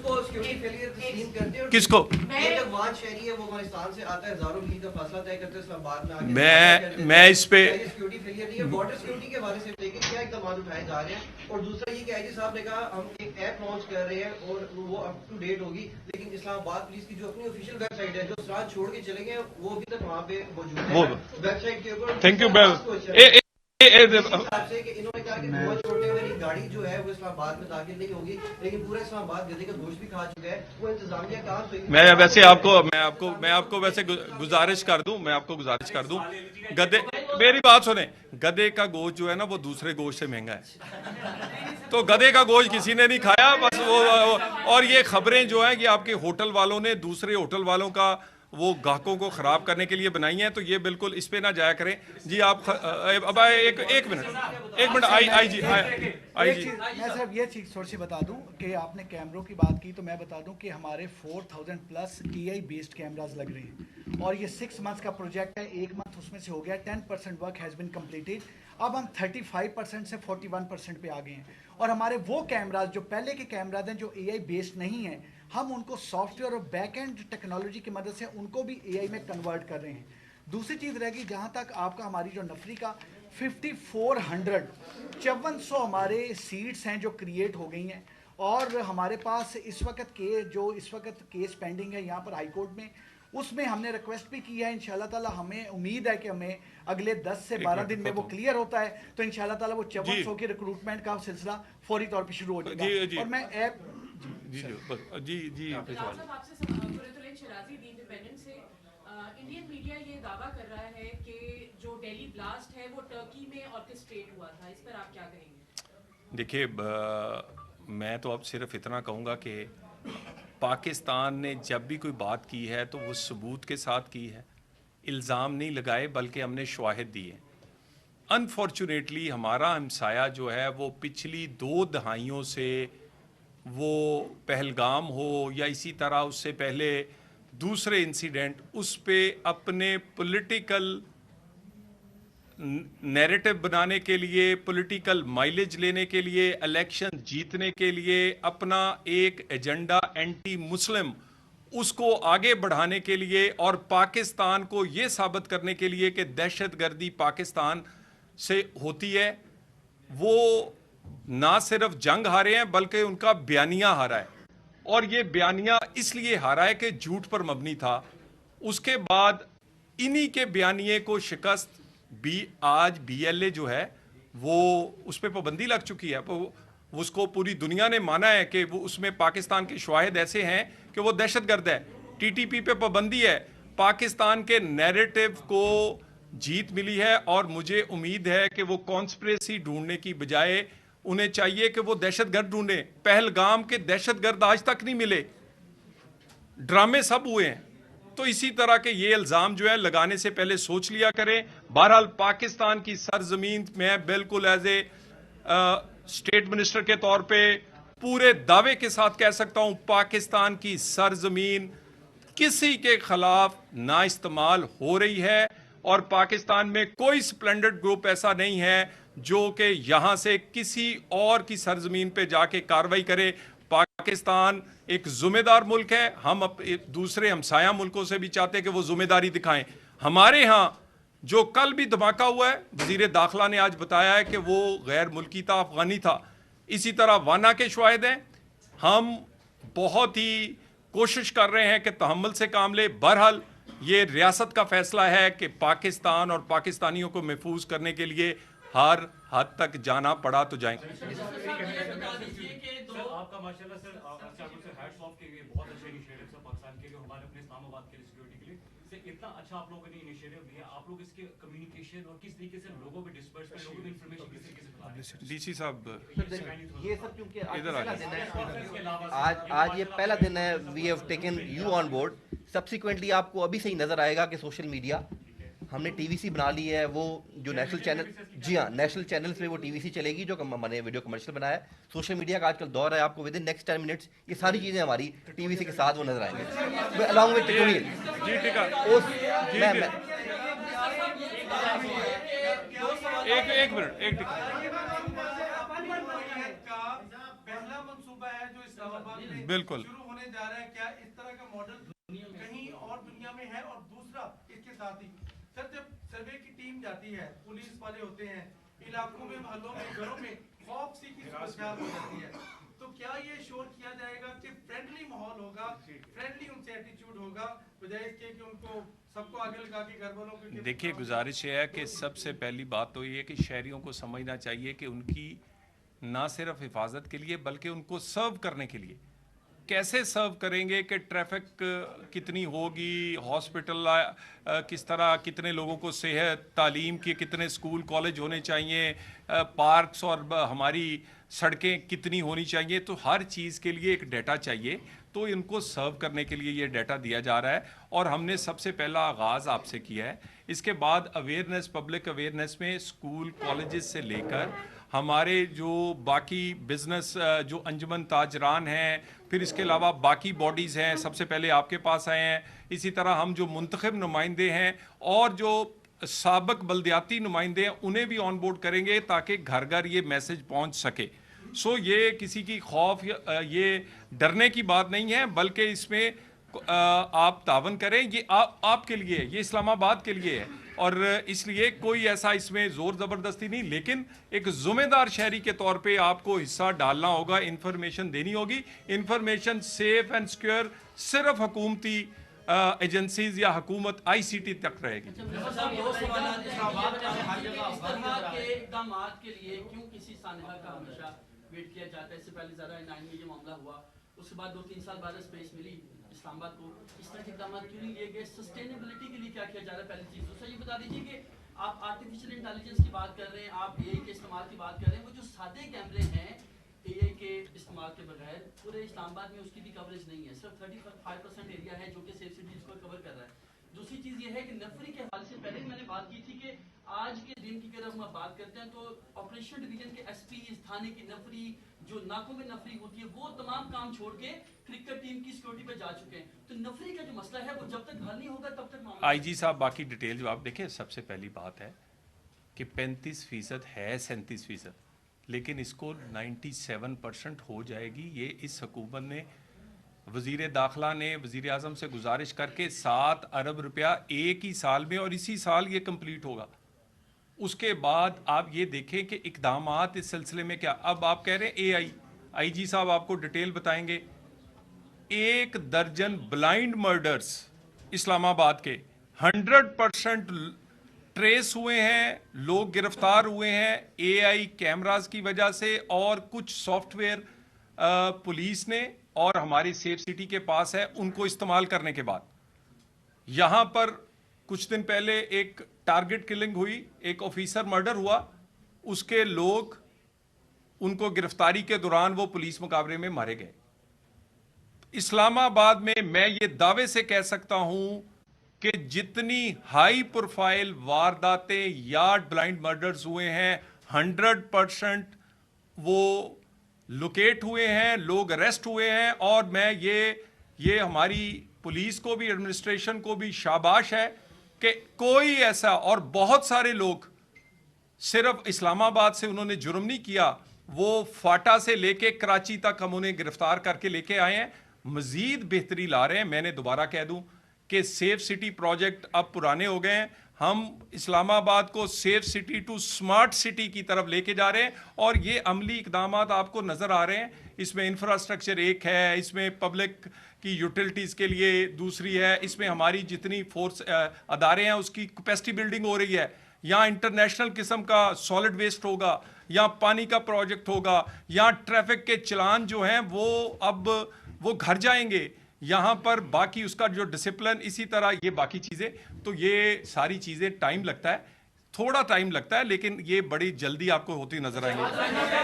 उसको security failure तस्लीम करते हैं। किसको? एक अफगान शहरी है, वो अफगानिस्तान से आता है, हजारों मील का फासला तय करते हैं, इस्लामाबाद में आके मैं इस पे सिक्योरिटी फेलियर नहीं है, बॉर्डर सिक्योरिटी के हवाले से लेकिन क्या इकदाम उठाए जा रहे हैं। और दूसरा ये कि आईजी साहब ने कहा हम एक ऐप लॉन्च कर रहे हैं और वो अप टू डेट होगी, लेकिन इस्लामाबाद पुलिस की जो अपनी ऑफिशियल वेबसाइट है, जो सराज छोड़ के चले गए, वो अभी तक वहाँ पे मौजूद है वेबसाइट के ऊपर। थैंक यू बेल। इन्होंने कहा कि धुआं छोड़ने वाली गाड़ी जो है वो इस्लामाबाद में दाखिल नहीं होगी, लेकिन पूरा इस्लामाबाद गधे का गोश्त भी खा चुका है। वो इंतजामिया कहाँ से? मैं आपको वैसे गुजारिश कर दूं, गधे, मेरी बात सुने, गधे का गोश्त जो है ना वो दूसरे गोश्त से महंगा है, तो गधे का गोश्त किसी ने नहीं खाया बस वो। और ये खबरें जो है कि आपके होटल वालों ने दूसरे होटल वालों का वो ग्राहकों को खराब करने के लिए बनाई हैं, तो ये बिल्कुल इस पे ना जाया करें जी। आप अब एक मिनट आई जी। मैं सिर्फ ये चीज़ थोड़ी सी बता दूं कि आपने कैमरों की बात की, तो मैं बता दूं कि हमारे 4000 प्लस AI बेस्ड कैमराज लग रहे हैं और ये 6 मंथ्स का प्रोजेक्ट है। 1 मंथ उसमें से हो गया, 10% वर्क हैज़ बिन कम्प्लीटेड। अब हम 35% से 41% पे आ गए हैं और हमारे वो कैमराज जो पहले के कैमराज हैं जो AI बेस्ड नहीं हैं, हम उनको सॉफ्टवेयर और बैक एंड टेक्नोलॉजी की मदद से उनको भी AI में कन्वर्ट कर रहे हैं। दूसरी चीज़ रहेगी, जहाँ तक आपका हमारी जो नफरी का 5400 हमारे सीट्स हैं जो क्रिएट हो गई हैं और हमारे पास इस वक्त केस पेंडिंग है यहाँ पर हाई कोर्ट में, उसमें हमने रिक्वेस्ट भी की है। इंशाल्लाह ताला हमें उम्मीद है कि हमें अगले 10 से 12 दिन में वो क्लियर होता है, तो इंशाल्लाह ताला वो 5400 की रिक्रूटमेंट का सिलसिला फौरी तौर पर शुरू हो जाएगा। और मैं ऐप इंडियन मीडिया ये दावा कर रहा है कि जो दिल्ली ब्लास्ट है वो टर्की में ऑर्केस्ट्रेट हुआ था, इस पर आप क्या कहेंगे? देखिए, मैं तो अब सिर्फ इतना कहूँगा कि पाकिस्तान ने जब भी कोई बात की है तो वो सबूत के साथ की है, इल्ज़ाम नहीं लगाए बल्कि हमने शवाहिद दिए। अनफॉर्चुनेटली हमारा हमसाया जो है वो पिछली 2 दहाइयों से, वो पहलगाम हो या इसी तरह उससे पहले दूसरे इंसिडेंट, उस पे अपने पॉलिटिकल नैरेटिव बनाने के लिए, पॉलिटिकल माइलेज लेने के लिए, इलेक्शन जीतने के लिए अपना एक एजेंडा एंटी मुस्लिम उसको आगे बढ़ाने के लिए और पाकिस्तान को ये साबित करने के लिए कि दहशतगर्दी पाकिस्तान से होती है, वो ना सिर्फ जंग हारे हैं बल्कि उनका बयानिया हारा है। और ये बयानिया इसलिए हारा है कि झूठ पर मबनी था। उसके बाद इन्हीं के बयानिए को शिकस्त आज BLA जो है वो उस पर पाबंदी लग चुकी है। उसको पूरी दुनिया ने माना है कि वो उसमें पाकिस्तान के शवाहिद ऐसे हैं कि वो दहशतगर्द है। TTP पे पाबंदी है। पाकिस्तान के नैरेटिव को जीत मिली है और मुझे उम्मीद है कि वो कॉन्स्पिरेसी ढूंढने की बजाय उन्हें चाहिए कि वो दहशतगर्द ढूंढे। पहलगाम के दहशतगर्द आज तक नहीं मिले, ड्रामे सब हुए हैं। तो इसी तरह के ये इल्ज़ाम जो है लगाने से पहले सोच लिया करें। बहरहाल पाकिस्तान की सरजमीन में बिल्कुल एज ए स्टेट मिनिस्टर के तौर पे पूरे दावे के साथ कह सकता हूं, पाकिस्तान की सरजमीन किसी के खिलाफ ना इस्तेमाल हो रही है और पाकिस्तान में कोई स्प्लेंडर्ड ग्रुप ऐसा नहीं है जो कि यहां से किसी और की सरजमीन पे जाके कार्रवाई करे। पाकिस्तान एक जिम्मेदार मुल्क है। हम दूसरे हमसाया मुल्कों से भी चाहते हैं कि वो जिम्मेदारी दिखाएं। हमारे यहाँ जो कल भी धमाका हुआ है, वजीर दाखिला ने आज बताया है कि वो गैर मुल्की था, अफगानी था। इसी तरह वाना के शवाहिद हैं। हम बहुत ही कोशिश कर रहे हैं कि तहम्मुल से काम ले। बहरहाल ये रियासत का फैसला है कि पाकिस्तान और पाकिस्तानियों को महफूज करने के लिए हर हद तक जाना पड़ा तो जाएंगे। आपका माशाल्लाह सर, हैट्स ऑफ के लिए बहुत अच्छे इनिशिएटिव है पाकिस्तान के लिए, हमारे अपने इस्लामाबाद के लिए सिक्योरिटी के लिए। इतना अच्छा आप लोगों ने इनिशिएटिव लिया, आप लोग इसके कम्युनिकेशन और किस तरीके से लोगों में डिस्पर्स करें, लोगों में इंफॉर्मेशन किस तरीके से फैलाएं। डीसी साहब ये सब क्योंकि आज ये पहला दिन है, we have taken you on board. Subsequently आपको अभी से ही नजर आएगा कि सोशल मीडिया हमने TVC बना ली है, वो जो नेशनल चैनल, जी हाँ, नेशनल चैनल्स पे वो TVC चलेगी जो मैंने वीडियो कमर्शियल बनाया है। सोशल मीडिया का आजकल दौर है, आपको विद इन नेक्स्ट 10 मिनट्स ये सारी चीज़ें हमारी TVC के साथ वो नजर आएंगे अलॉन्ग विद ट्यूटोरियल। जी ठीक है, एक मिनट, एक पहला मंसूबा है जो इस इस्लामाबाद में बिल्कुल। शुरू होने जा रहा है, क्या इस तरह का मॉडल कहीं और दुनिया में है? और दूसरा इसके साथ ही सर, जब सर्वे की टीम जाती है, पुलिस वाले होते हैं, इलाकों में, मोहल्लों में, घरों में खौफ सी की सूरत हो जाती है, तो क्या ये श्योर किया जाएगा कि फ्रेंडली माहौल होगा, फ्रेंडली उनसे एटीट्यूड होगा, बजाय इसके कि उनको सबको आगे लगा के घर वालों को? देखिए, गुजारिश है कि सबसे पहली बात तो ये है कि शहरियों को समझना चाहिए कि उनकी ना सिर्फ हिफाजत के लिए बल्कि उनको सर्व करने के लिए कैसे सर्व करेंगे, कि ट्रैफिक कितनी होगी, हॉस्पिटल किस तरह, कितने लोगों को सेहत, तालीम के कितने स्कूल कॉलेज होने चाहिए, पार्क्स और हमारी सड़कें कितनी होनी चाहिए, तो हर चीज़ के लिए एक डाटा चाहिए। तो इनको सर्व करने के लिए ये डाटा दिया जा रहा है और हमने सबसे पहला आगाज़ आपसे किया है। इसके बाद अवेयरनेस, पब्लिक अवेयरनेस में स्कूल कॉलेजेस से लेकर हमारे जो बाकी बिजनेस जो अंजुमन ताजरान हैं, फिर इसके अलावा बाकी बॉडीज़ हैं, सबसे पहले आपके पास आए हैं। इसी तरह हम जो मुंतखब नुमाइंदे हैं और जो साबिक बल्दियाती नुमाइंदे हैं उन्हें भी ऑन बोर्ड करेंगे ताकि घर घर ये मैसेज पहुंच सके। सो ये किसी की खौफ, ये डरने की बात नहीं है, बल्कि इसमें आप तावन करें। ये आपके लिए है, ये इस्लामाबाद के लिए है और इसलिए कोई ऐसा इसमें ज़ोर ज़बरदस्ती नहीं, लेकिन एक ज़िम्मेदार शहरी के तौर पे आपको हिस्सा डालना होगा, इन्फॉर्मेशन देनी होगी। इन्फॉर्मेशन सेफ एंड सिक्योर सिर्फ हुकूमती एजेंसीज या हुकूमत ICT तक रहेगी। इक़दामात के लिए क्यों किसी सानहा का हमेशा वेट किया जाता है? इससे पहले ज़रा 9 में ये मामला हुआ, उसके बाद 2-3 साल बाद स्पेस मिली इस्लामाबाद को, इस तरह के इक़दाम क्यों नहीं लिए गए? सस्टेनेबिलिटी के लिए क्या किया जा रहा है? पहली चीज़। दूसरा ये बता दीजिए कि आप आर्टिफिशियल इंटेलिजेंस की बात कर रहे हैं, आप AI के इस्तेमाल की बात कर रहे हैं, वो जो सादे कैमरे हैं AI के इस्तेमाल के बगैर, पूरे इस्लामाबाद में उसकी भी कवरेज नहीं है, सिर्फ 35% एरिया है जो कि सेफ सिटीज को कवर कर रहा है। दूसरी चीज़ ये है कि नफरी के हवाले से पहले मैंने बात की थी कि आज के दिन की अगर हम बात करते हैं तो ऑपरेशन डिवीजन के SP, थाने की नफरी, जो नाकों में नफरी होती है, वो तमाम काम छोड़ के क्रिकेट टीम की सिक्योरिटी पे जा चुके हैं। तो नफरी का जो मसला है वो जब तक हल नहीं होगा तब तक मामला। IG साहब बाकी डिटेल जवाब देखें। सबसे पहली बात है कि 35% है 37%, लेकिन इसको 97% हो जाएगी। ये इस हुकूमत ने, वज़ीर दाखिला ने वज़ीर आज़म से गुजारिश करके 7 अरब रुपया एक ही साल में, और इसी साल ये कंप्लीट होगा। उसके बाद आप ये देखें कि इक़दामात इस सिलसिले में क्या। अब आप कह रहे हैं AI, IG साहब आपको डिटेल बताएंगे। 1 दर्जन ब्लाइंड मर्डर्स इस्लामाबाद के 100% ट्रेस हुए हैं, लोग गिरफ्तार हुए हैं AI कैमरास की वजह से, और कुछ सॉफ्टवेयर पुलिस ने और हमारी सेफ सिटी के पास है, उनको इस्तेमाल करने के बाद। यहां पर कुछ दिन पहले एक टारगेट किलिंग हुई, एक ऑफिसर मर्डर हुआ, उसके लोग, उनको गिरफ्तारी के दौरान वो पुलिस मुकाबले में मारे गए। इस्लामाबाद में मैं ये दावे से कह सकता हूं कि जितनी हाई प्रोफाइल वारदातें या ब्लाइंड मर्डर्स हुए हैं, 100% वो लोकेट हुए हैं, लोग अरेस्ट हुए हैं। और मैं ये हमारी पुलिस को भी, एडमिनिस्ट्रेशन को भी शाबाश है कि कोई ऐसा, और बहुत सारे लोग सिर्फ इस्लामाबाद से उन्होंने जुर्म नहीं किया, वो फाटा से लेके कराची तक हम उन्हें गिरफ्तार करके लेके आए हैं, मजीद बेहतरी ला रहे हैं। मैंने दोबारा कह दूं कि सेफ सिटी प्रोजेक्ट अब पुराने हो गए हैं, हम इस्लामाबाद को safe city to smart city की तरफ लेके जा रहे हैं, और ये अमली इकदाम आपको नजर आ रहे हैं। इसमें इंफ्रास्ट्रक्चर एक है, इसमें पब्लिक की यूटिलिटीज़ के लिए दूसरी है, इसमें हमारी जितनी फोर्स अदारे हैं उसकी कैपेसिटी बिल्डिंग हो रही है। यहाँ इंटरनेशनल किस्म का सॉलिड वेस्ट होगा, यहाँ पानी का प्रोजेक्ट होगा, यहाँ ट्रैफिक के चलान जो हैं वो अब वो घर जाएंगे, यहाँ पर बाकी उसका जो डिसिप्लिन, इसी तरह ये बाकी चीज़ें। तो ये सारी चीज़ें टाइम लगता है, थोड़ा टाइम लगता है, लेकिन ये बड़ी जल्दी आपको होती नजर आएंगी।